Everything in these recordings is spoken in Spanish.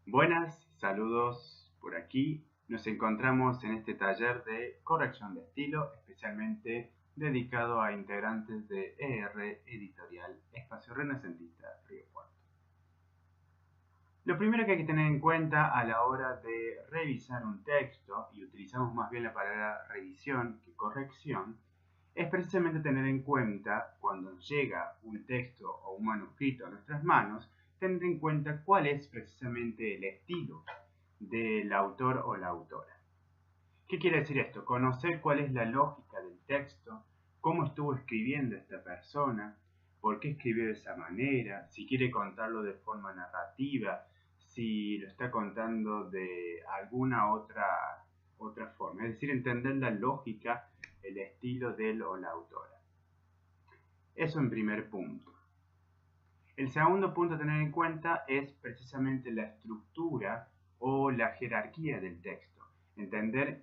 Buenas, saludos por aquí. Nos encontramos en este taller de corrección de estilo, especialmente dedicado a integrantes de ER Editorial Espacio Renacentista Río Cuarto. Lo primero que hay que tener en cuenta a la hora de revisar un texto, y utilizamos más bien la palabra revisión que corrección, es precisamente tener en cuenta, cuando nos llega un texto o un manuscrito a nuestras manos, tener en cuenta cuál es precisamente el estilo del autor o la autora. ¿Qué quiere decir esto? Conocer cuál es la lógica del texto, cómo estuvo escribiendo esta persona, por qué escribió de esa manera, si quiere contarlo de forma narrativa, si lo está contando de alguna otra forma. Es decir, entender la lógica, el estilo del o la autora. Eso en primer punto. El segundo punto a tener en cuenta es precisamente la estructura o la jerarquía del texto. Entender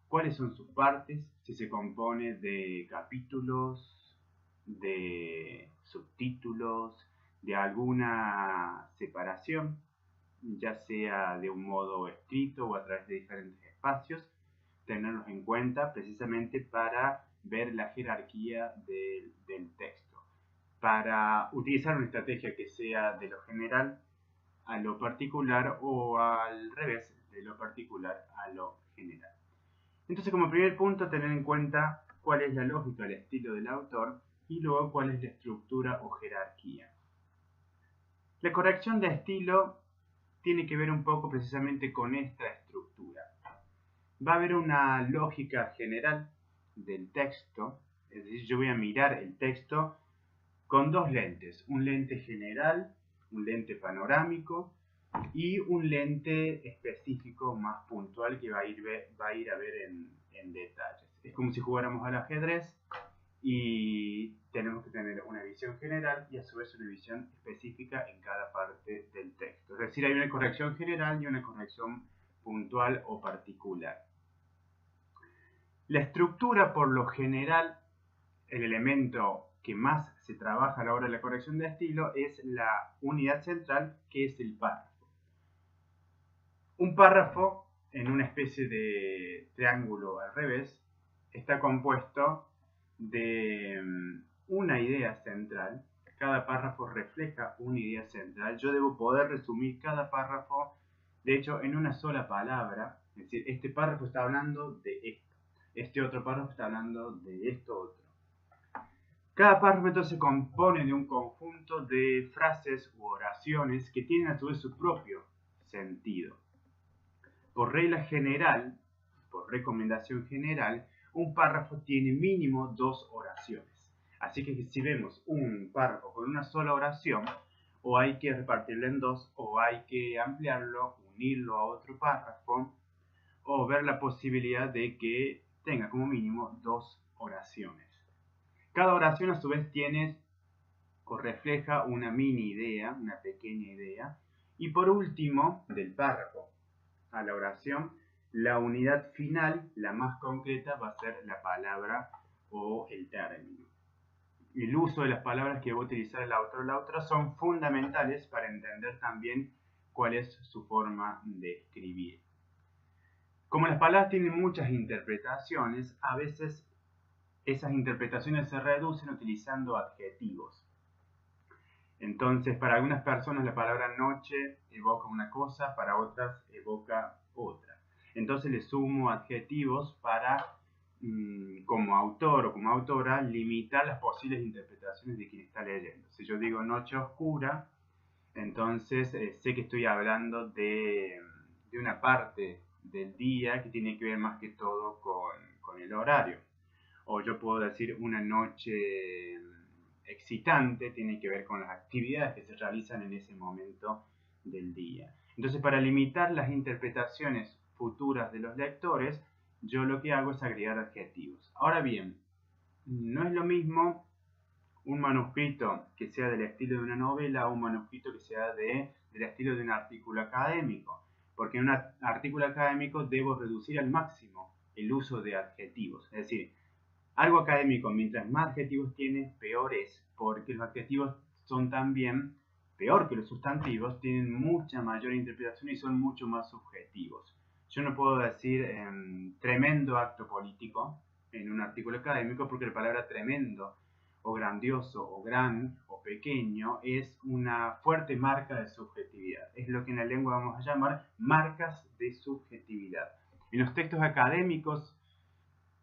cuáles son sus partes, si se compone de capítulos, de subtítulos, de alguna separación, ya sea de un modo escrito o a través de diferentes espacios, tenerlos en cuenta precisamente para ver la jerarquía del texto, para utilizar una estrategia que sea de lo general a lo particular o al revés, de lo particular a lo general. Entonces, como primer punto, tener en cuenta cuál es la lógica, el estilo del autor y luego cuál es la estructura o jerarquía. La corrección de estilo tiene que ver un poco precisamente con esta estructura. Va a haber una lógica general del texto, es decir, yo voy a mirar el texto con dos lentes, un lente general, un lente panorámico y un lente específico más puntual que va a ir a ver en detalles. Es como si jugáramos al ajedrez y tenemos que tener una visión general y a su vez una visión específica en cada parte del texto. Es decir, hay una corrección general y una corrección puntual o particular. La estructura, por lo general, el elemento que más se trabaja a la hora de la corrección de estilo es la unidad central, que es el párrafo. Un párrafo, en una especie de triángulo al revés, está compuesto de una idea central. Cada párrafo refleja una idea central. Yo debo poder resumir cada párrafo, de hecho, en una sola palabra. Es decir, este párrafo está hablando de esto. Este otro párrafo está hablando de esto otro. Cada párrafo entonces se compone de un conjunto de frases u oraciones que tienen a su vez su propio sentido. Por regla general, por recomendación general, un párrafo tiene mínimo 2 oraciones. Así que si vemos un párrafo con una sola oración, o hay que repartirlo en dos, o hay que ampliarlo, unirlo a otro párrafo, o ver la posibilidad de que tenga como mínimo 2 oraciones. Cada oración a su vez tiene o refleja una mini idea, una pequeña idea. Y por último, del párrafo a la oración, la unidad final, la más concreta, va a ser la palabra o el término. El uso de las palabras que va a utilizar el autor o la autora son fundamentales para entender también cuál es su forma de escribir. Como las palabras tienen muchas interpretaciones, a veces esas interpretaciones se reducen utilizando adjetivos. Entonces, para algunas personas la palabra noche evoca una cosa, para otras evoca otra. Entonces le sumo adjetivos para, como autor o como autora, limitar las posibles interpretaciones de quien está leyendo. Si yo digo noche oscura, entonces sé que estoy hablando de una parte del día que tiene que ver más que todo con el horario. O yo puedo decir una noche excitante, tiene que ver con las actividades que se realizan en ese momento del día. Entonces, para limitar las interpretaciones futuras de los lectores, yo lo que hago es agregar adjetivos. Ahora bien, no es lo mismo un manuscrito que sea del estilo de una novela o un manuscrito que sea del estilo de un artículo académico, porque en un artículo académico debo reducir al máximo el uso de adjetivos. Es decir, algo académico, mientras más adjetivos tiene, peor es, porque los adjetivos son también peor que los sustantivos, tienen mucha mayor interpretación y son mucho más subjetivos. Yo no puedo decir tremendo acto político en un artículo académico porque la palabra tremendo o grandioso o gran o pequeño es una fuerte marca de subjetividad. Es lo que en la lengua vamos a llamar marcas de subjetividad. En los textos académicos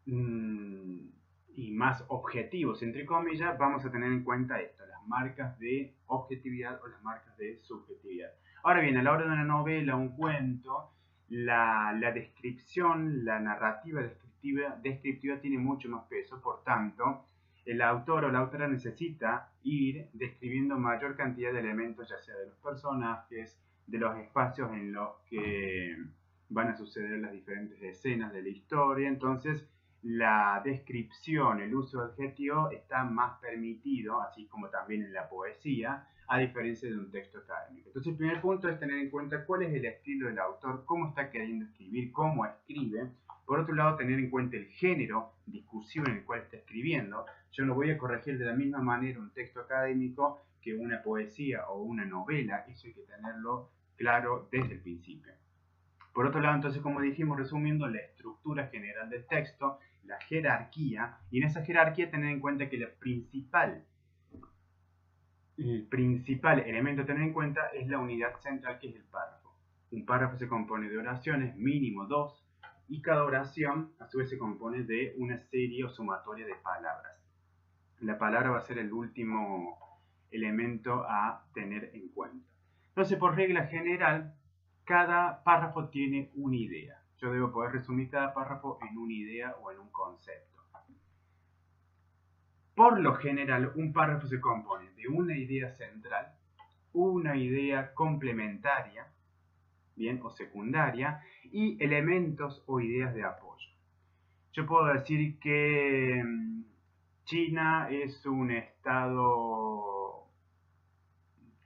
y más objetivos, entre comillas, vamos a tener en cuenta esto, las marcas de objetividad o las marcas de subjetividad. Ahora bien, a la hora de una novela, un cuento, la descripción, la narrativa descriptiva tiene mucho más peso, por tanto, el autor o la autora necesita ir describiendo mayor cantidad de elementos, ya sea de los personajes, de los espacios en los que van a suceder las diferentes escenas de la historia. Entonces, la descripción, el uso de adjetivo está más permitido, así como también en la poesía, a diferencia de un texto académico. Entonces, el primer punto es tener en cuenta cuál es el estilo del autor, cómo está queriendo escribir, cómo escribe. Por otro lado, tener en cuenta el género discursivo en el cual está escribiendo. Yo no voy a corregir de la misma manera un texto académico que una poesía o una novela. Eso hay que tenerlo claro desde el principio. Por otro lado, entonces, como dijimos, resumiendo, la estructura general del texto, la jerarquía, y en esa jerarquía tener en cuenta que el principal elemento a tener en cuenta es la unidad central, que es el párrafo. Un párrafo se compone de oraciones, mínimo 2, y cada oración a su vez se compone de una serie o sumatoria de palabras. La palabra va a ser el último elemento a tener en cuenta. Entonces, por regla general, cada párrafo tiene una idea. Yo debo poder resumir cada párrafo en una idea o en un concepto. Por lo general, un párrafo se compone de una idea central, una idea complementaria, bien, o secundaria, y elementos o ideas de apoyo. Yo puedo decir que China es un estado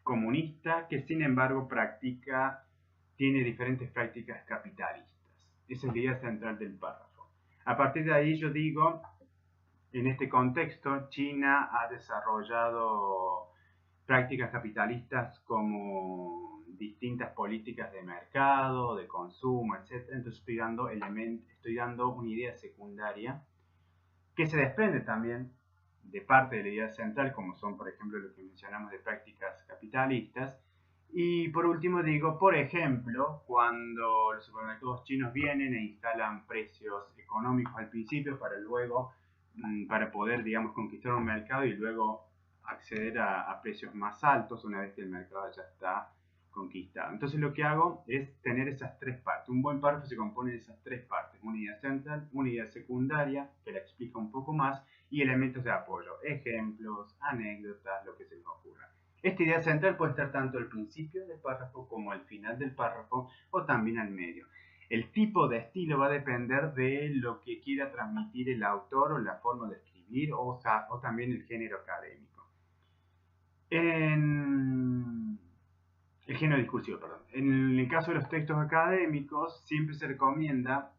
comunista que, sin embargo, tiene diferentes prácticas capitalistas. Esa es la idea central del párrafo. A partir de ahí yo digo, en este contexto, China ha desarrollado prácticas capitalistas como distintas políticas de mercado, de consumo, etc. Entonces estoy dando una idea secundaria que se desprende también de parte de la idea central, como son, por ejemplo, lo que mencionamos de prácticas capitalistas. Y por último digo, por ejemplo, cuando los supermercados chinos vienen e instalan precios económicos al principio para poder, digamos, conquistar un mercado y luego acceder a precios más altos una vez que el mercado ya está conquistado. Entonces lo que hago es tener esas tres partes. Un buen párrafo se compone de esas tres partes: una idea central, una idea secundaria, que la explica un poco más, y elementos de apoyo, ejemplos, anécdotas, lo que se les ocurra. Esta idea central puede estar tanto al principio del párrafo como al final del párrafo, o también al medio. El tipo de estilo va a depender de lo que quiera transmitir el autor, o la forma de escribir, o también el género académico. El género discursivo, perdón. En el caso de los textos académicos, siempre se recomienda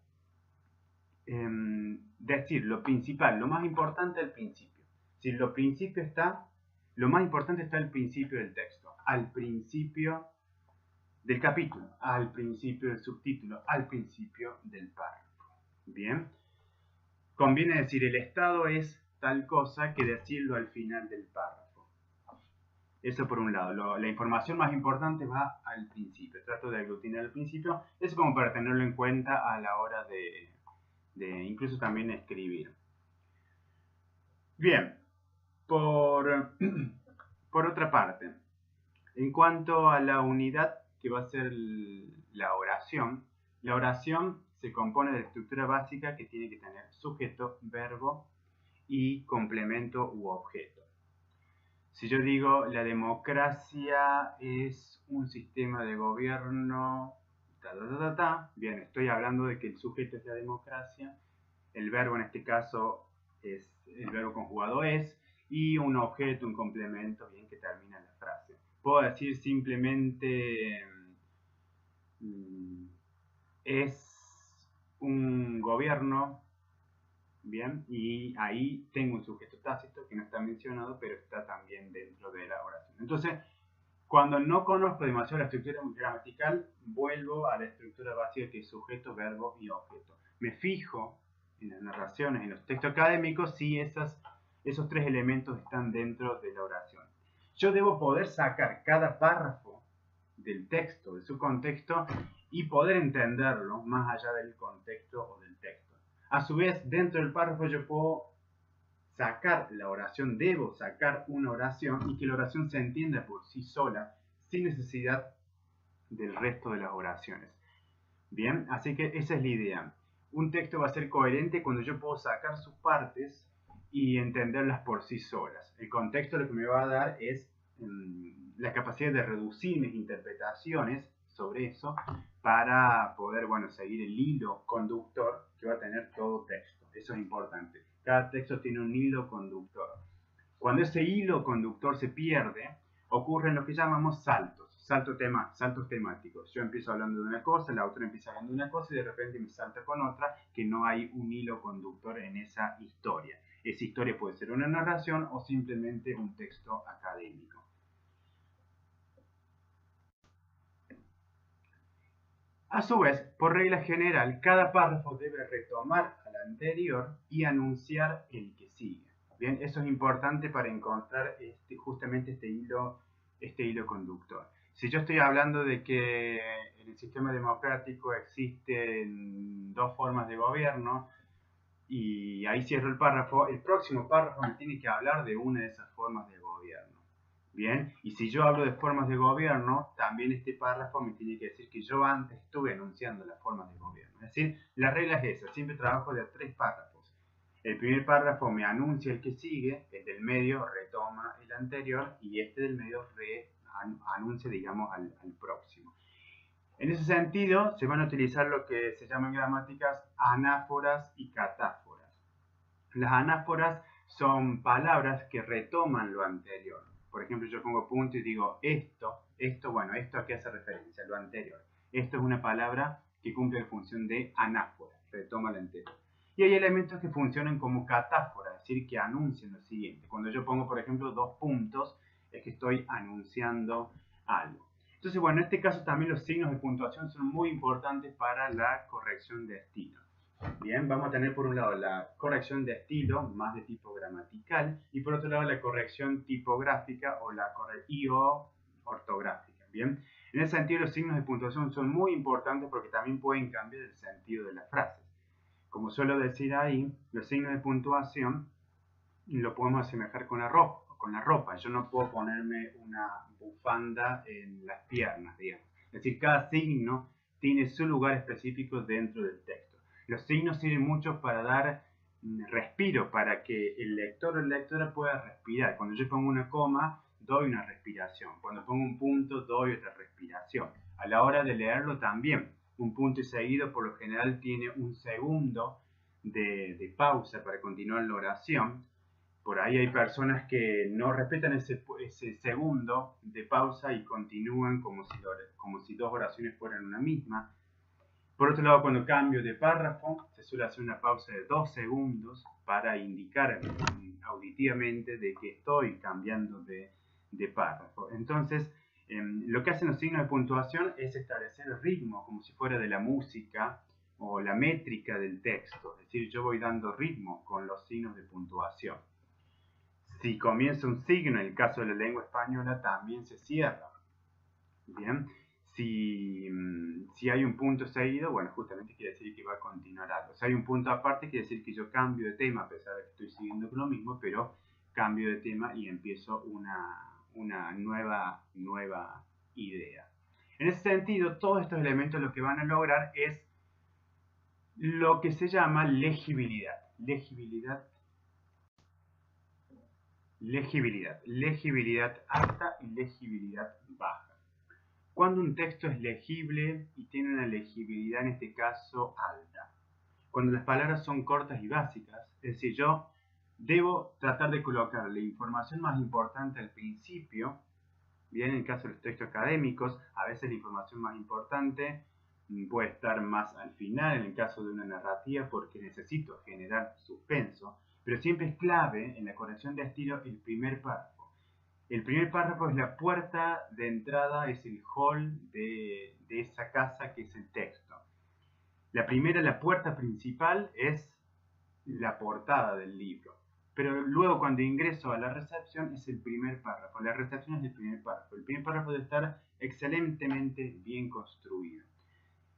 decir lo principal, lo más importante al principio. Si lo más importante está al principio del texto, al principio del capítulo, al principio del subtítulo, al principio del párrafo. Bien, conviene decir el estado es tal cosa que decirlo al final del párrafo. Eso por un lado, la información más importante va al principio. Trato de aglutinar al principio, eso como para tenerlo en cuenta a la hora de incluso también escribir. Bien, por otra parte, en cuanto a la unidad que va a ser la oración se compone de la estructura básica que tiene que tener sujeto, verbo y complemento u objeto. Si yo digo la democracia es un sistema de gobierno, bien, estoy hablando de que el sujeto es la democracia, el verbo en este caso es el verbo conjugado es, y un objeto, un complemento, bien, que termina la frase. Puedo decir simplemente es un gobierno, bien, y ahí tengo un sujeto tácito que no está mencionado, pero está también dentro de la oración. Entonces, Cuando no conozco demasiado la estructura gramatical, vuelvo a la estructura básica que es sujeto, verbo y objeto. Me fijo en las narraciones, en los textos académicos, si esos tres elementos están dentro de la oración. Yo debo poder sacar cada párrafo del texto, de su contexto, y poder entenderlo más allá del contexto o del texto. A su vez, dentro del párrafo yo puedo sacar la oración, debo sacar una oración y que la oración se entienda por sí sola, sin necesidad del resto de las oraciones. Bien, así que esa es la idea. Un texto va a ser coherente cuando yo puedo sacar sus partes y entenderlas por sí solas. El contexto lo que me va a dar es la capacidad de reducir mis interpretaciones sobre eso para poder, seguir el hilo conductor que va a tener todo texto. Eso es importante. Cada texto tiene un hilo conductor. Cuando ese hilo conductor se pierde, ocurren lo que llamamos saltos temáticos. Yo empiezo hablando de una cosa, la autora empieza hablando de una cosa y de repente me salta con otra, que no hay un hilo conductor en esa historia. Esa historia puede ser una narración o simplemente un texto académico. A su vez, por regla general, cada párrafo debe retomar al anterior y anunciar el que sigue. Bien, eso es importante para encontrar justamente este hilo conductor. Si yo estoy hablando de que en el sistema democrático existen dos formas de gobierno y ahí cierro el párrafo, el próximo párrafo me tiene que hablar de una de esas formas de gobierno. Bien, y si yo hablo de formas de gobierno, también este párrafo me tiene que decir que yo antes estuve anunciando las formas de gobierno. Es decir, la regla es esa, siempre trabajo de 3 párrafos. El primer párrafo me anuncia el que sigue, el del medio retoma el anterior y este del medio anuncia, digamos, al próximo. En ese sentido, se van a utilizar lo que se llaman gramáticas anáforas y catáforas. Las anáforas son palabras que retoman lo anterior. Por ejemplo, yo pongo punto y digo esto a qué hace referencia, lo anterior. Esto es una palabra que cumple la función de anáfora, retoma lo anterior. Y hay elementos que funcionan como catáfora, es decir, que anuncian lo siguiente. Cuando yo pongo, por ejemplo, 2 puntos, es que estoy anunciando algo. Entonces, en este caso también los signos de puntuación son muy importantes para la corrección de estilo. Bien, vamos a tener por un lado la corrección de estilo, más de tipo gramatical, y por otro lado la corrección tipográfica o ortográfica. Bien, en ese sentido los signos de puntuación son muy importantes porque también pueden cambiar el sentido de las frases. Como suelo decir ahí, los signos de puntuación lo podemos asemejar con la ropa. Yo no puedo ponerme una bufanda en las piernas, digamos. Es decir, cada signo tiene su lugar específico dentro del texto. Los signos sirven mucho para dar respiro, para que el lector o la lectora pueda respirar. Cuando yo pongo una coma, doy una respiración. Cuando pongo un punto, doy otra respiración. A la hora de leerlo también, un punto y seguido por lo general tiene un segundo de pausa para continuar la oración. Por ahí hay personas que no respetan ese segundo de pausa y continúan como si 2 oraciones fueran una misma. Por otro lado, cuando cambio de párrafo, se suele hacer una pausa de 2 segundos para indicar auditivamente de que estoy cambiando de párrafo. Entonces, lo que hacen los signos de puntuación es establecer el ritmo, como si fuera de la música o la métrica del texto. Es decir, yo voy dando ritmo con los signos de puntuación. Si comienza un signo, en el caso de la lengua española, también se cierra. Bien. Si hay un punto seguido, justamente quiere decir que va a continuar algo. Si hay un punto aparte, quiere decir que yo cambio de tema, a pesar de que estoy siguiendo con lo mismo, pero cambio de tema y empiezo una nueva idea. En ese sentido, todos estos elementos lo que van a lograr es lo que se llama legibilidad. Legibilidad alta y legibilidad baja. Cuando un texto es legible y tiene una legibilidad en este caso alta. Cuando las palabras son cortas y básicas, es decir, yo debo tratar de colocar la información más importante al principio. Bien, en el caso de los textos académicos, a veces la información más importante puede estar más al final, en el caso de una narrativa, porque necesito generar suspenso. Pero siempre es clave en la corrección de estilo el primer párrafo. El primer párrafo es la puerta de entrada, es el hall de esa casa que es el texto. La primera, la puerta principal, es la portada del libro. Pero luego cuando ingreso a la recepción es el primer párrafo. La recepción es el primer párrafo. El primer párrafo debe estar excelentemente bien construido.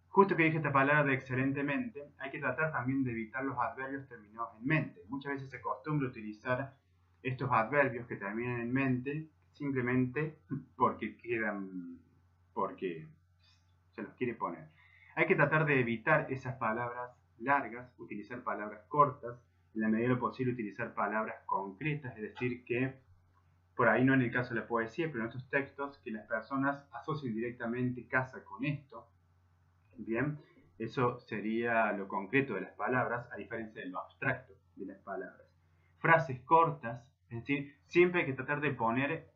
Justo que dije esta palabra de excelentemente, hay que tratar también de evitar los adverbios terminados en mente. Muchas veces se acostumbra utilizar estos adverbios que terminan en mente simplemente porque se los quiere poner. Hay que tratar de evitar esas palabras largas, utilizar palabras cortas, en la medida de lo posible utilizar palabras concretas, es decir, que por ahí no en el caso de la poesía, pero en estos textos que las personas asocien directamente casa con esto. Bien, eso sería lo concreto de las palabras, a diferencia de lo abstracto de las palabras. Frases cortas, es decir, siempre hay que tratar de poner,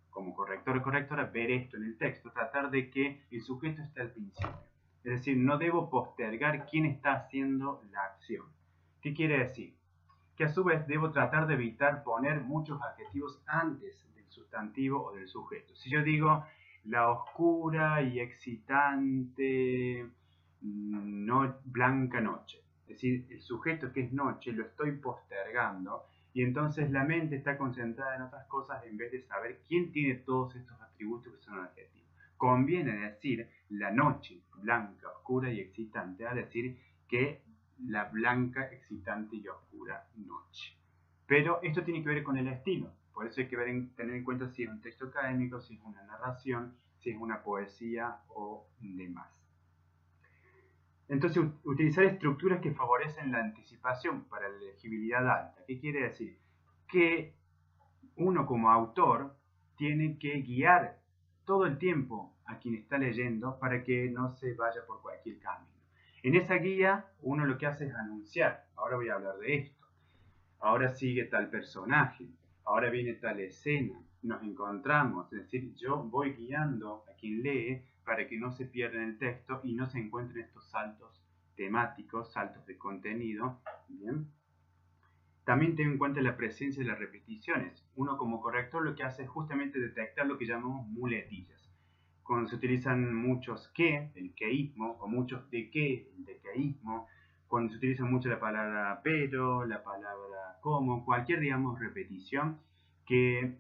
como corrector o correctora, ver esto en el texto, tratar de que el sujeto esté al principio. Es decir, no debo postergar quién está haciendo la acción. ¿Qué quiere decir? Que a su vez debo tratar de evitar poner muchos adjetivos antes del sustantivo o del sujeto. Si yo digo la oscura y excitante blanca noche, es decir, el sujeto que es noche lo estoy postergando y entonces la mente está concentrada en otras cosas en vez de saber quién tiene todos estos atributos que son adjetivos. Conviene decir la noche blanca, oscura y excitante, a decir que la blanca, excitante y oscura noche. Pero esto tiene que ver con el estilo, por eso hay que tener en cuenta si es un texto académico, si es una narración, si es una poesía o demás. Entonces, utilizar estructuras que favorecen la anticipación para la legibilidad alta. ¿Qué quiere decir? Que uno como autor tiene que guiar todo el tiempo a quien está leyendo para que no se vaya por cualquier camino. En esa guía uno lo que hace es anunciar, ahora voy a hablar de esto, ahora sigue tal personaje, ahora viene tal escena, nos encontramos, es decir, yo voy guiando a quien lee para que no se pierda en el texto y no se encuentren estos saltos temáticos, saltos de contenido, ¿bien? También ten en cuenta la presencia de las repeticiones. Uno como corrector lo que hace es justamente detectar lo que llamamos muletillas. Cuando se utilizan muchos que, el queísmo, o muchos de que, el dequeísmo, cuando se utiliza mucho la palabra pero, la palabra como, cualquier, digamos, repetición que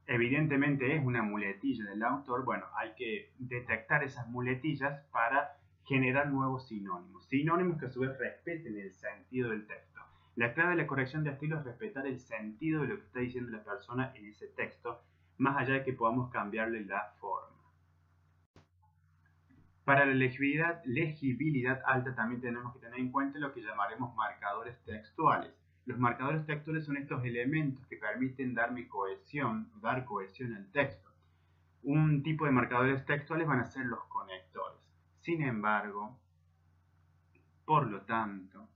evidentemente es una muletilla del autor, bueno, hay que detectar esas muletillas para generar nuevos sinónimos. Sinónimos que a su vez respeten el sentido del texto. La clave de la corrección de estilo es respetar el sentido de lo que está diciendo la persona en ese texto, más allá de que podamos cambiarle la forma. Para la legibilidad alta también tenemos que tener en cuenta lo que llamaremos marcadores textuales. Los marcadores textuales son estos elementos que permiten dar cohesión al texto. Un tipo de marcadores textuales van a ser los conectores. Sin embargo, por lo tanto,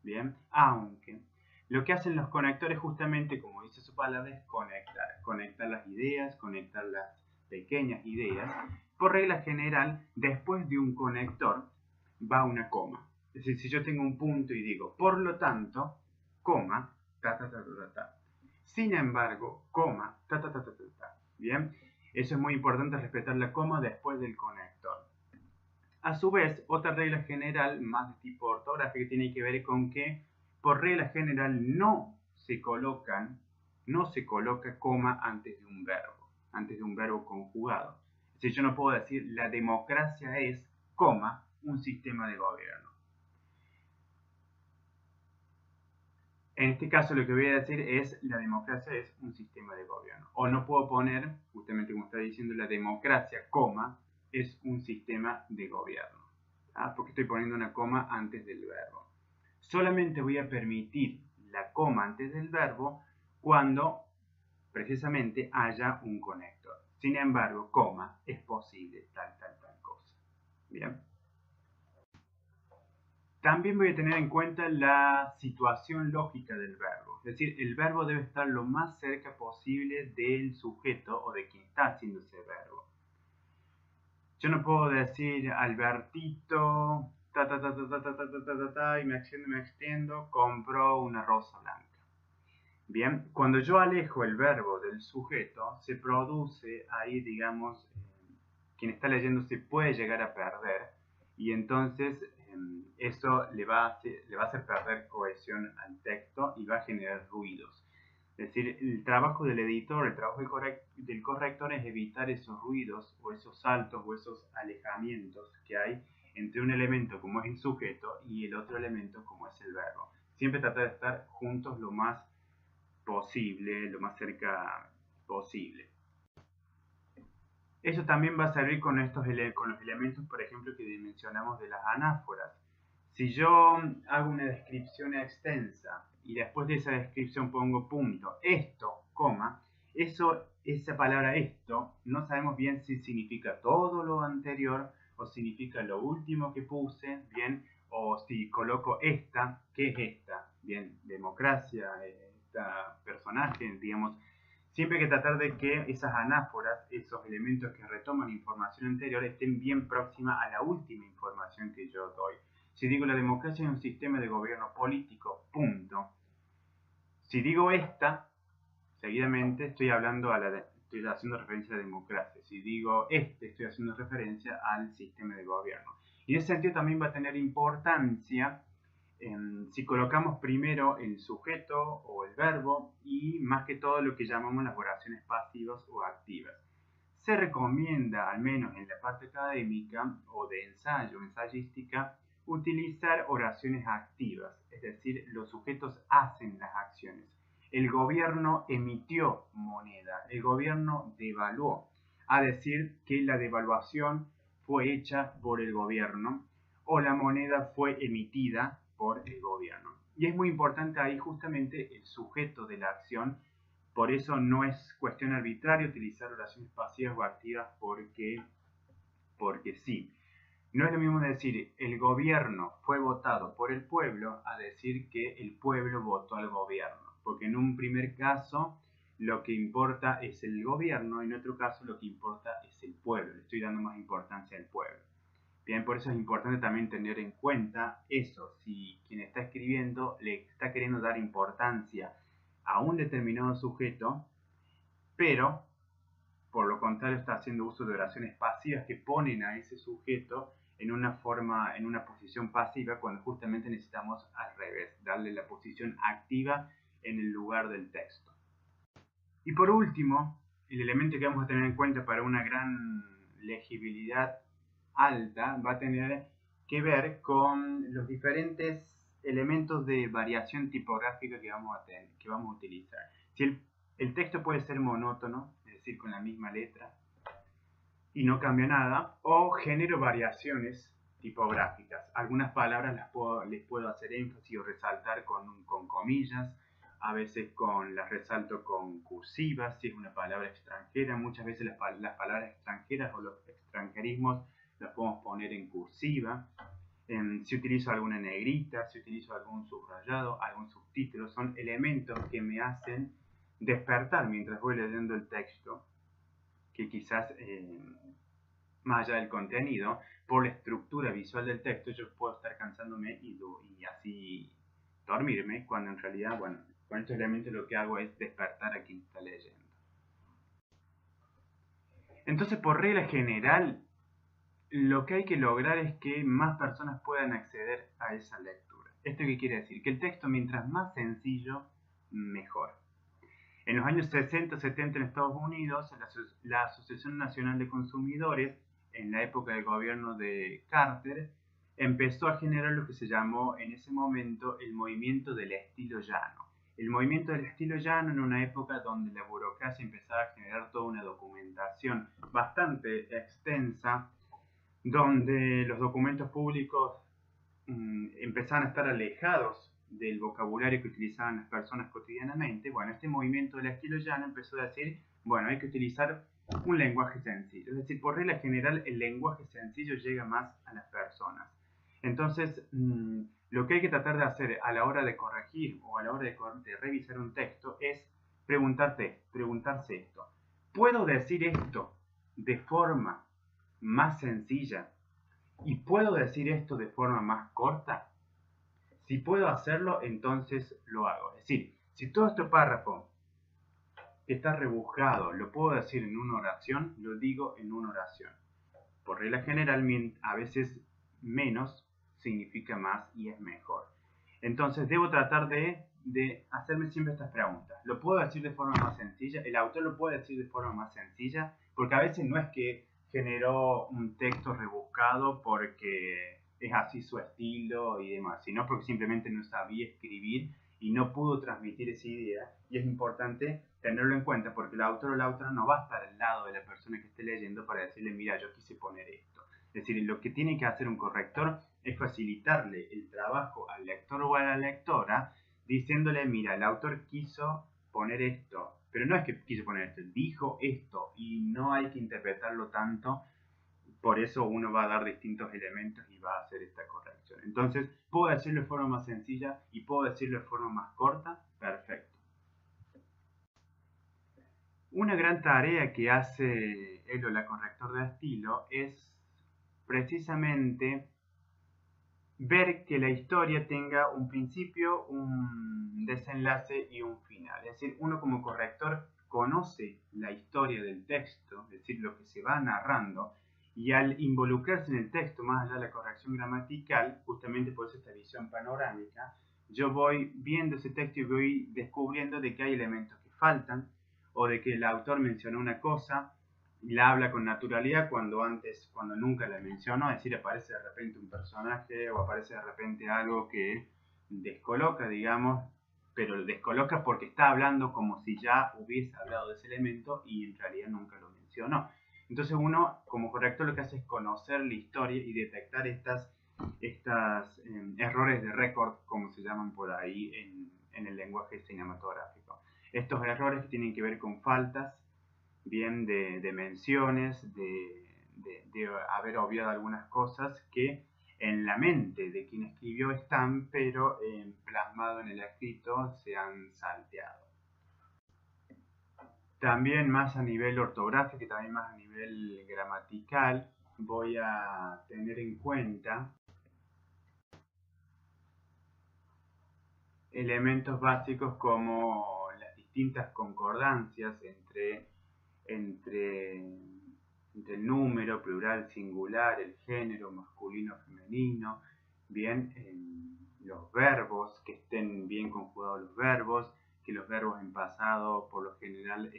bien, aunque lo que hacen los conectores justamente, como dice su palabra, es conectar las ideas, conectar las pequeñas ideas. Por regla general, después de un conector va una coma. Es decir, si yo tengo un punto y digo, por lo tanto, coma, ta, ta, ta, ta, ta, ta. Sin embargo, coma, ta, ta, ta, ta, ta, ta. Bien, eso es muy importante, respetar la coma después del conector. A su vez, otra regla general, más de tipo ortográfico, tiene que ver con que, por regla general, no se coloca coma antes de un verbo conjugado. Es decir, yo no puedo decir la democracia es, coma, un sistema de gobierno. En este caso lo que voy a decir es la democracia es un sistema de gobierno. O no puedo poner, justamente como está diciendo, la democracia, coma, es un sistema de gobierno. Porque estoy poniendo una coma antes del verbo. Solamente voy a permitir la coma antes del verbo cuando precisamente haya un conector. Sin embargo, coma, es posible tal cosa. Bien. También voy a tener en cuenta la situación lógica del verbo. Es decir, el verbo debe estar lo más cerca posible del sujeto o de quien está haciendo ese verbo. Yo no puedo decir Albertito, y me extiendo, compró una rosa blanca. Bien, cuando yo alejo el verbo del sujeto, se produce ahí, digamos, quien está leyendo se puede llegar a perder y entonces eso le va a hacer perder cohesión al texto y va a generar ruidos. Es decir, el trabajo del editor, el trabajo del corrector es evitar esos ruidos o esos saltos o esos alejamientos que hay entre un elemento como es el sujeto y el otro elemento como es el verbo. Siempre tratar de estar juntos lo más posible, lo más cerca posible. Eso también va a servir con con los elementos, por ejemplo, que mencionamos de las anáforas. Si yo hago una descripción extensa y después de esa descripción pongo punto, esto, coma, esa palabra esto, no sabemos bien si significa todo lo anterior o significa lo último que puse, bien, o si coloco esta, ¿qué es esta? Bien, democracia, esta personaje, digamos. Siempre hay que tratar de que esas anáforas, esos elementos que retoman información anterior, estén bien próximas a la última información que yo doy. Si digo la democracia es un sistema de gobierno político, punto. Si digo esta, seguidamente estoy haciendo referencia a la democracia. Si digo estoy haciendo referencia al sistema de gobierno. Y en ese sentido también va a tener importancia si colocamos primero el sujeto o el verbo y más que todo lo que llamamos las oraciones pasivas o activas. Se recomienda, al menos en la parte académica o de ensayo, ensayística, utilizar oraciones activas, es decir, los sujetos hacen las acciones. El gobierno emitió moneda, el gobierno devaluó, a decir que la devaluación fue hecha por el gobierno o la moneda fue emitida por el gobierno. Y es muy importante ahí justamente el sujeto de la acción, por eso no es cuestión arbitraria utilizar oraciones pasivas o activas porque sí. No es lo mismo decir el gobierno fue votado por el pueblo a decir que el pueblo votó al gobierno, porque en un primer caso lo que importa es el gobierno y en otro caso lo que importa es el pueblo. Le estoy dando más importancia al pueblo. Bien, por eso es importante también tener en cuenta eso, si quien está escribiendo le está queriendo dar importancia a un determinado sujeto, pero por lo contrario está haciendo uso de oraciones pasivas que ponen a ese sujeto en una posición pasiva cuando justamente necesitamos al revés, darle la posición activa en el lugar del texto. Y por último, el elemento que vamos a tener en cuenta para una gran legibilidad alta va a tener que ver con los diferentes elementos de variación tipográfica que vamos a utilizar. Si el texto puede ser monótono, es decir, con la misma letra y no cambia nada, o genero variaciones tipográficas. Algunas palabras les puedo hacer énfasis o resaltar con comillas, a veces las resalto con cursivas, si es una palabra extranjera. Muchas veces las palabras extranjeras o los extranjerismos las podemos poner en cursiva. Si utilizo alguna negrita, si utilizo algún subrayado, algún subtítulo, son elementos que me hacen despertar mientras voy leyendo el texto, que quizás más allá del contenido, por la estructura visual del texto, yo puedo estar cansándome y así dormirme, cuando en realidad, bueno, con estos elementos lo que hago es despertar a quien está leyendo. Entonces, por regla general, lo que hay que lograr es que más personas puedan acceder a esa lectura. ¿Esto qué quiere decir? Que el texto, mientras más sencillo, mejor. En los años 60-70 en Estados Unidos, la Asociación Nacional de Consumidores, en la época del gobierno de Carter, empezó a generar lo que se llamó en ese momento el movimiento del estilo llano. El movimiento del estilo llano en una época donde la burocracia empezaba a generar toda una documentación bastante extensa, donde los documentos públicos empezaban a estar alejados del vocabulario que utilizaban las personas cotidianamente. Bueno, este movimiento del estilo llano empezó a decir, bueno, hay que utilizar un lenguaje sencillo. Es decir, por regla general, el lenguaje sencillo llega más a las personas. Entonces, lo que hay que tratar de hacer a la hora de corregir o a la hora de revisar un texto es preguntarse esto. ¿Puedo decir esto de forma más sencilla? ¿Y puedo decir esto de forma más corta? Si puedo hacerlo, entonces lo hago. Es decir, Si todo este párrafo está rebuscado, lo puedo decir en una oración, lo digo en una oración. Por regla general, a veces menos significa más y es mejor. Entonces debo tratar de hacerme siempre estas preguntas. ¿Lo puedo decir de forma más sencilla? ¿El autor lo puede decir de forma más sencilla? Porque a veces no es que generó un texto rebuscado porque es así su estilo y demás, sino porque simplemente no sabía escribir y no pudo transmitir esa idea. Y es importante tenerlo en cuenta porque el autor o la autora no va a estar al lado de la persona que esté leyendo para decirle, mira, yo quise poner esto. Es decir, lo que tiene que hacer un corrector es facilitarle el trabajo al lector o a la lectora diciéndole, mira, el autor quiso poner esto, pero no es que quiso poner esto, dijo esto y no hay que interpretarlo tanto, por eso uno va a dar distintos elementos y va a hacer esta corrección. Entonces, ¿puedo decirlo de forma más sencilla y puedo decirlo de forma más corta? Perfecto. Una gran tarea que hace el o la corrector de estilo es precisamente ver que la historia tenga un principio, un desenlace y un final. Es decir, uno como corrector conoce la historia del texto, es decir, lo que se va narrando, y al involucrarse en el texto, más allá de la corrección gramatical, justamente por eso esta visión panorámica, yo voy viendo ese texto y voy descubriendo de que hay elementos que faltan, o de que el autor mencionó una cosa, y la habla con naturalidad cuando nunca la mencionó, es decir, aparece de repente un personaje o aparece de repente algo que descoloca, digamos, pero lo descoloca porque está hablando como si ya hubiese hablado de ese elemento y en realidad nunca lo mencionó. Entonces uno, como corrector, lo que hace es conocer la historia y detectar estas errores de récord, como se llaman por ahí en el lenguaje cinematográfico. Estos errores tienen que ver con faltas, bien de menciones, de haber obviado algunas cosas que en la mente de quien escribió están, pero plasmado en el escrito se han salteado. También más a nivel ortográfico y también más a nivel gramatical, voy a tener en cuenta elementos básicos como las distintas concordancias entre el número, plural, singular, el género, masculino, femenino, bien, los verbos, que estén bien conjugados los verbos, que los verbos en pasado por lo general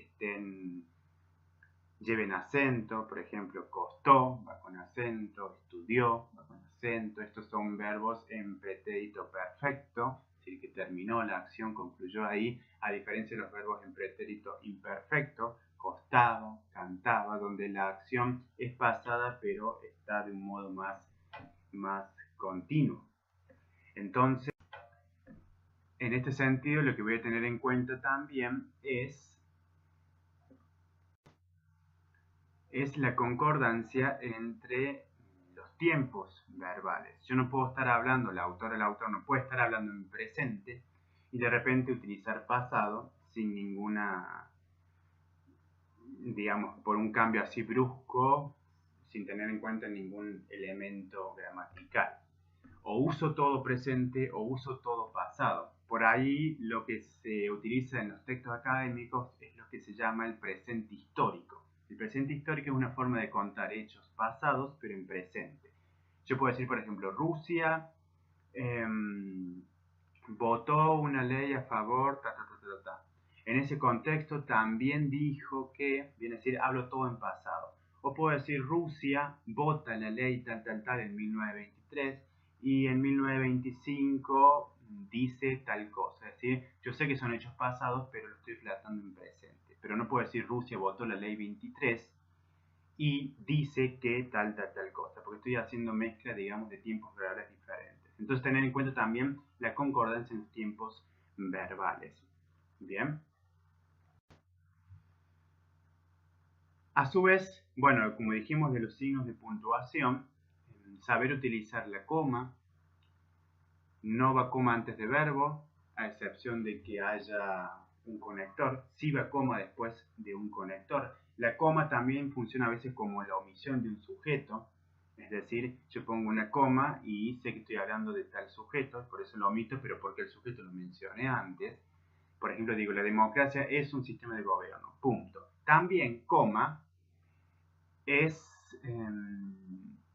lleven acento, por ejemplo, costó, va con acento, estudió, va con acento, estos son verbos en pretérito perfecto, es decir, que terminó la acción, concluyó ahí, a diferencia de los verbos en pretérito imperfecto, costaba, cantaba, donde la acción es pasada pero está de un modo más continuo. Entonces, en este sentido, lo que voy a tener en cuenta también es la concordancia entre los tiempos verbales. Yo no puedo estar hablando, el autor no puede estar hablando en presente y de repente utilizar pasado sin ninguna, digamos, por un cambio así brusco, sin tener en cuenta ningún elemento gramatical. O uso todo presente o uso todo pasado. Por ahí lo que se utiliza en los textos académicos es lo que se llama el presente histórico. El presente histórico es una forma de contar hechos pasados, pero en presente. Yo puedo decir, por ejemplo, Rusia votó una ley a favor, En ese contexto también dijo que, viene a decir, hablo todo en pasado. O puedo decir, Rusia vota la ley tal en 1923 y en 1925 dice tal cosa. Es decir, yo sé que son hechos pasados, pero lo estoy relatando en presente. Pero no puedo decir Rusia votó la ley 23 y dice que tal cosa, porque estoy haciendo mezcla, digamos, de tiempos verbales diferentes. Entonces, tener en cuenta también la concordancia en los tiempos verbales. Bien. A su vez, bueno, como dijimos de los signos de puntuación, saber utilizar la coma, no va coma antes de verbo, a excepción de que haya un conector, sí va coma después de un conector. La coma también funciona a veces como la omisión de un sujeto, es decir, yo pongo una coma y sé que estoy hablando de tal sujeto, por eso lo omito, pero porque el sujeto lo mencioné antes. por ejemplo, digo, la democracia es un sistema de gobierno, punto. También, coma, es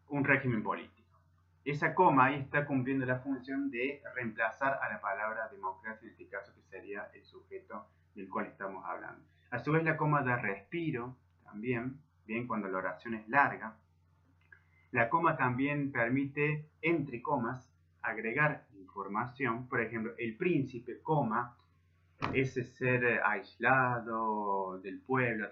un régimen político. Esa coma ahí está cumpliendo la función de reemplazar a la palabra democracia, en este caso que sería el sujeto del cual estamos hablando. A su vez la coma da respiro también, bien, cuando la oración es larga. La coma también permite, entre comas, agregar información. Por ejemplo, el príncipe, coma, ese ser aislado del pueblo,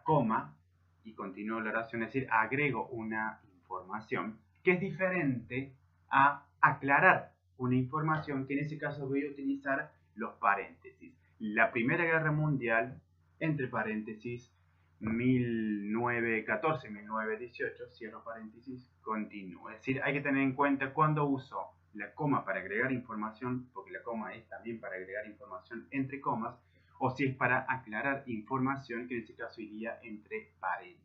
coma, y continúo la oración, es decir, agrego una información que es diferente a aclarar una información, que en ese caso voy a utilizar los paréntesis. La Primera Guerra Mundial, entre paréntesis, 1914-1918, cierro paréntesis, continúo. Es decir, hay que tener en cuenta cuando uso la coma para agregar información, porque la coma es también para agregar información entre comas, o si es para aclarar información, que en este caso iría entre paréntesis.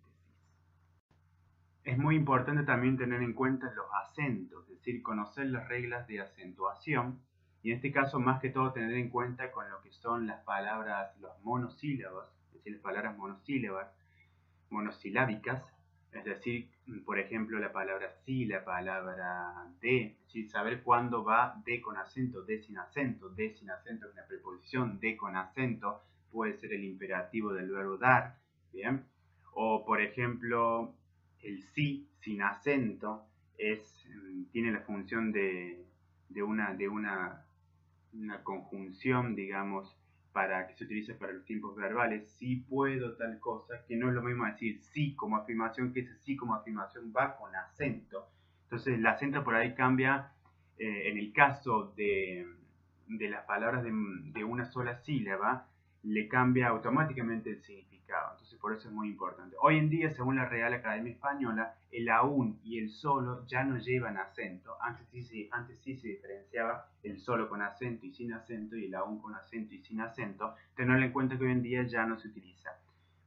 Es muy importante también tener en cuenta los acentos, es decir, conocer las reglas de acentuación, y en este caso más que todo tener en cuenta con lo que son las palabras, los monosílabos, es decir, las palabras monosilábicas, es decir, por ejemplo, la palabra sí, la palabra de, es decir, saber cuándo va de con acento, de sin acento es una preposición, de con acento puede ser el imperativo del verbo dar, ¿bien? O, por ejemplo, el sí sin acento tiene la función de una conjunción, digamos, para que se utilice para los tiempos verbales, sí puedo tal cosa, que no es lo mismo decir sí como afirmación, que ese sí como afirmación va con acento. Entonces el acento por ahí cambia, en el caso de las palabras de una sola sílaba, le cambia automáticamente el significado. Entonces por eso es muy importante. Hoy en día, según la Real Academia Española, el aún y el solo ya no llevan acento. Antes sí se diferenciaba el solo con acento y sin acento, y el aún con acento y sin acento. Tenerlo en cuenta que hoy en día ya no se utiliza.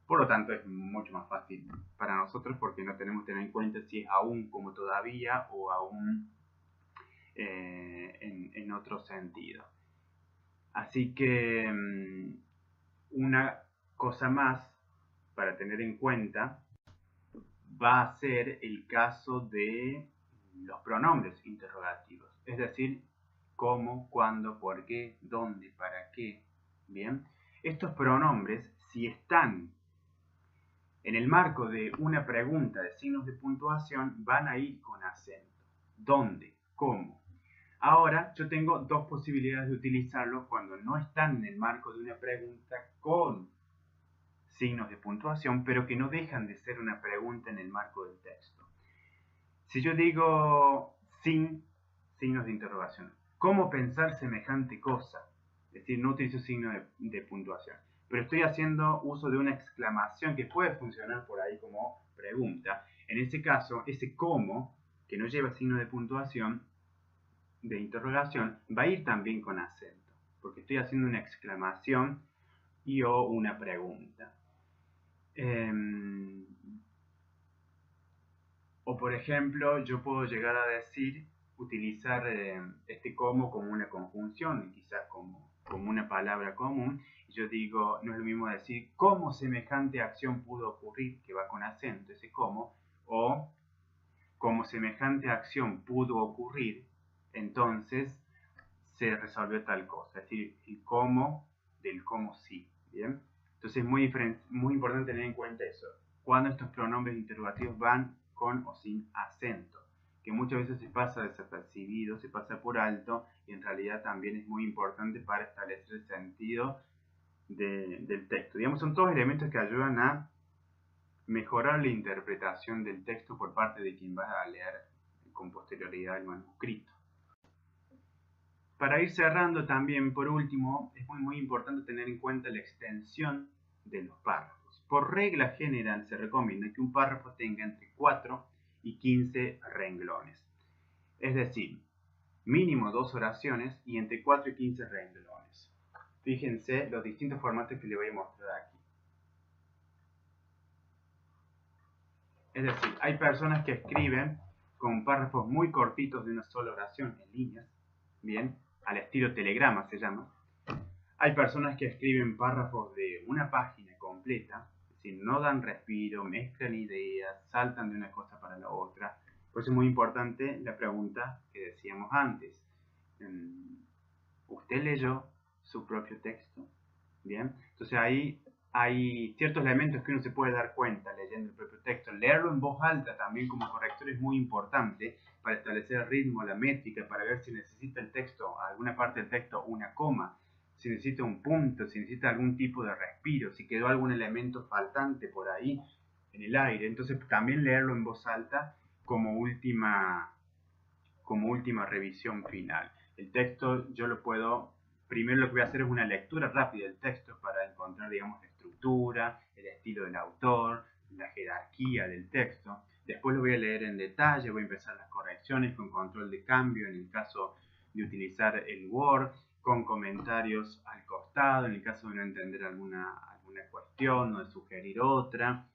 Por lo tanto, es mucho más fácil para nosotros porque no tenemos que tener en cuenta si es aún como todavía o aún en otro sentido. Así que una cosa más para tener en cuenta va a ser el caso de los pronombres interrogativos, es decir, cómo, cuándo, por qué, dónde, para qué. Bien, estos pronombres, si están en el marco de una pregunta de signos de puntuación, van a ir con acento. ¿Dónde? ¿Cómo? Ahora yo tengo dos posibilidades de utilizarlos cuando no están en el marco de una pregunta con signos de puntuación, pero que no dejan de ser una pregunta en el marco del texto. Si yo digo sin signos de interrogación, ¿cómo pensar semejante cosa? Es decir, no utilizo signo de puntuación, pero estoy haciendo uso de una exclamación que puede funcionar por ahí como pregunta. En ese caso, ese cómo, que no lleva signo de puntuación, de interrogación, va a ir también con acento, porque estoy haciendo una exclamación y o una pregunta. O por ejemplo, yo puedo llegar a utilizar este como una conjunción, quizás como una palabra común, y yo digo, no es lo mismo decir cómo semejante acción pudo ocurrir, que va con acento ese cómo, o como semejante acción pudo ocurrir, entonces se resolvió tal cosa, es decir, el cómo del cómo sí, ¿bien? Entonces es muy importante tener en cuenta eso, cuando estos pronombres interrogativos van con o sin acento, que muchas veces se pasa desapercibido, se pasa por alto, y en realidad también es muy importante para establecer el sentido del texto. Digamos, son todos elementos que ayudan a mejorar la interpretación del texto por parte de quien va a leer con posterioridad el manuscrito. Para ir cerrando también, por último, es muy importante tener en cuenta la extensión de los párrafos. Por regla general se recomienda que un párrafo tenga entre 4 y 15 renglones. Es decir, mínimo 2 oraciones y entre 4 y 15 renglones. Fíjense los distintos formatos que les voy a mostrar aquí. Es decir, hay personas que escriben con párrafos muy cortitos de una sola oración en líneas, bien, al estilo telegrama se llama. Hay personas que escriben párrafos de una página completa, es decir, no dan respiro, mezclan ideas, saltan de una cosa para la otra. Por eso es muy importante la pregunta que decíamos antes. ¿Usted leyó su propio texto? Bien, entonces ahí hay ciertos elementos que uno se puede dar cuenta leyendo el propio texto. Leerlo en voz alta también como corrector es muy importante para establecer el ritmo, la métrica, para ver si necesita el texto, alguna parte del texto, una coma, si necesita un punto, si necesita algún tipo de respiro, si quedó algún elemento faltante por ahí en el aire. Entonces también leerlo en voz alta como última revisión final. El texto yo lo puedo, primero lo que voy a hacer es una lectura rápida del texto para encontrar, digamos, la estructura, el estilo del autor, la jerarquía del texto. Después lo voy a leer en detalle, voy a empezar las correcciones con control de cambio en el caso de utilizar el Word, con comentarios al costado en el caso de no entender alguna cuestión o de sugerir otra.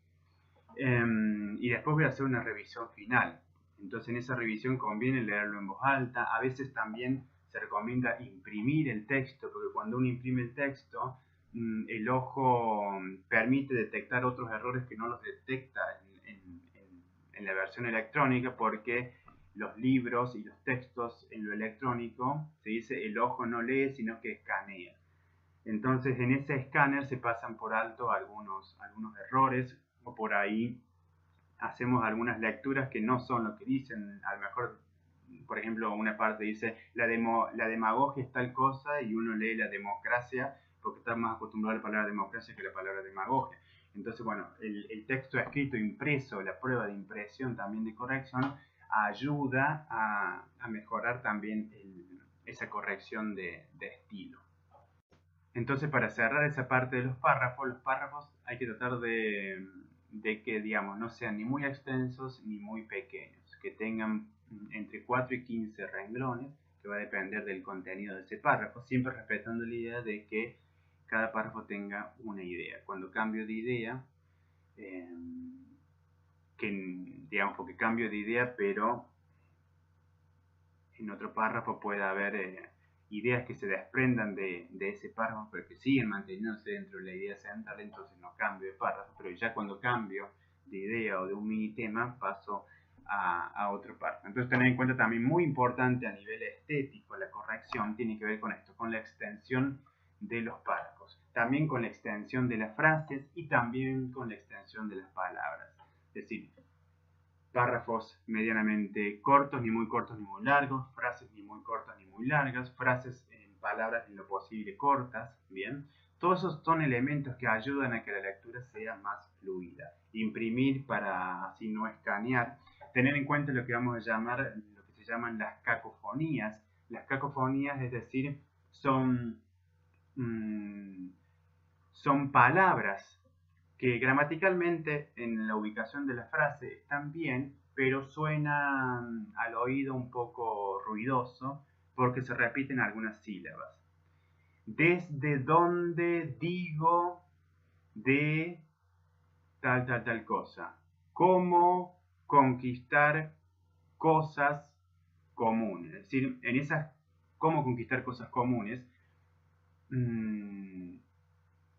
Y después voy a hacer una revisión final. Entonces en esa revisión conviene leerlo en voz alta. A veces también se recomienda imprimir el texto, porque cuando uno imprime el texto, el ojo permite detectar otros errores que no los detecta en la versión electrónica, porque los libros y los textos en lo electrónico, se dice el ojo no lee, sino que escanea. Entonces en ese escáner se pasan por alto algunos errores, o por ahí hacemos algunas lecturas que no son lo que dicen. A lo mejor, por ejemplo, una parte dice la demagogia es tal cosa y uno lee la democracia porque está más acostumbrado a la palabra democracia que a la palabra demagogia. Entonces, bueno, el texto escrito, impreso, la prueba de impresión también de corrección ayuda a mejorar también esa corrección de estilo. Entonces, para cerrar esa parte de los párrafos hay que tratar de que, digamos, no sean ni muy extensos ni muy pequeños, que tengan entre 4 y 15 renglones, que va a depender del contenido de ese párrafo, siempre respetando la idea de que cada párrafo tenga una idea. Cuando cambio de idea, digamos, porque cambio de idea, pero en otro párrafo puede haber ideas que se desprendan de ese párrafo, pero que siguen manteniéndose dentro de la idea central, entonces no cambio de párrafo, pero ya cuando cambio de idea o de un mini tema paso a otro párrafo. Entonces tener en cuenta también, muy importante a nivel estético, la corrección tiene que ver con esto, con la extensión de los párrafos, también con la extensión de las frases y también con la extensión de las palabras. Es decir, párrafos medianamente cortos, ni muy cortos ni muy largos, frases ni muy cortas ni muy largas, frases en palabras en lo posible cortas, ¿bien? Todos esos son elementos que ayudan a que la lectura sea más fluida. Imprimir para así no escanear. Tener en cuenta lo que vamos a llamar, lo que se llaman las cacofonías. Las cacofonías, es decir, son palabras que gramaticalmente en la ubicación de la frase están bien, pero suenan al oído un poco ruidoso porque se repiten algunas sílabas. Desde donde digo de tal cosa. Cómo conquistar cosas comunes. Es decir, en esas cómo conquistar cosas comunes, en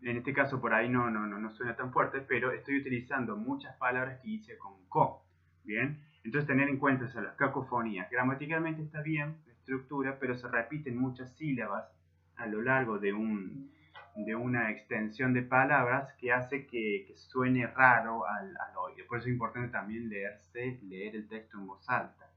este caso por ahí no suena tan fuerte, pero estoy utilizando muchas palabras que hice con co, ¿bien? Entonces tener en cuenta eso, las cacofonías. Gramaticalmente está bien la estructura, pero se repiten muchas sílabas a lo largo de una extensión de palabras que hace que suene raro al oído. Por eso es importante también leer el texto en voz alta.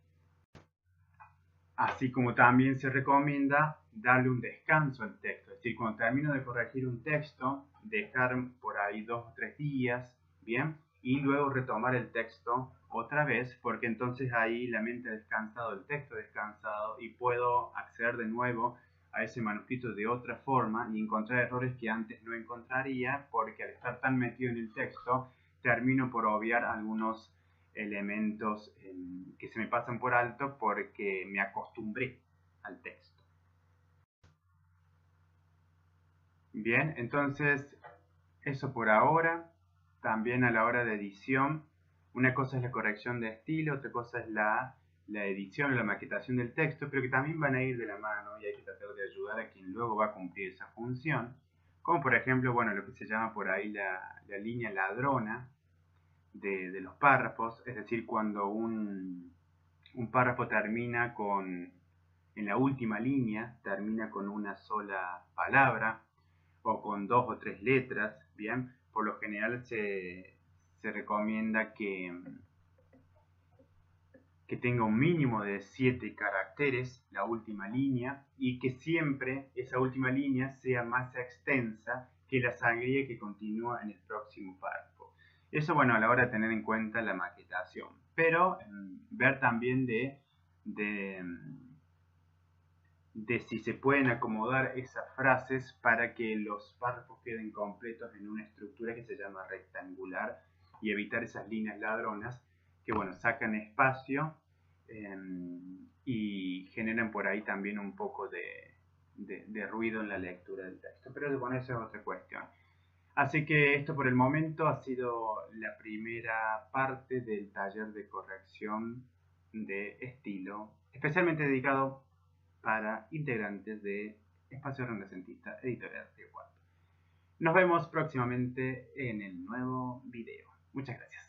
Así como también se recomienda darle un descanso al texto. Es decir, cuando termino de corregir un texto, dejar por ahí 2 o 3 días, ¿bien? Y luego retomar el texto otra vez, porque entonces ahí la mente ha descansado, el texto ha descansado y puedo acceder de nuevo a ese manuscrito de otra forma y encontrar errores que antes no encontraría, porque al estar tan metido en el texto, termino por obviar algunos elementos que se me pasan por alto porque me acostumbré al texto. Bien, entonces eso por ahora. También a la hora de edición, una cosa es la corrección de estilo, otra cosa es la la edición o la maquetación del texto, pero que también van a ir de la mano y hay que tratar de ayudar a quien luego va a cumplir esa función, como por ejemplo, bueno, lo que se llama por ahí la línea ladrona de los párrafos, es decir, cuando un párrafo termina en la última línea, termina con una sola palabra o con 2 o 3 letras, bien, por lo general se recomienda que tenga un mínimo de 7 caracteres la última línea y que siempre esa última línea sea más extensa que la sangría que continúa en el próximo párrafo. Eso, bueno, a la hora de tener en cuenta la maquetación, pero ver también de si se pueden acomodar esas frases para que los párrafos queden completos en una estructura que se llama rectangular y evitar esas líneas ladronas que, bueno, sacan espacio y generan por ahí también un poco de ruido en la lectura del texto. Pero bueno, esa es otra cuestión. Así que esto por el momento ha sido la primera parte del taller de corrección de estilo, especialmente dedicado para integrantes de Espacio Renacentista Editorial Río Cuarto. Nos vemos próximamente en el nuevo video. Muchas gracias.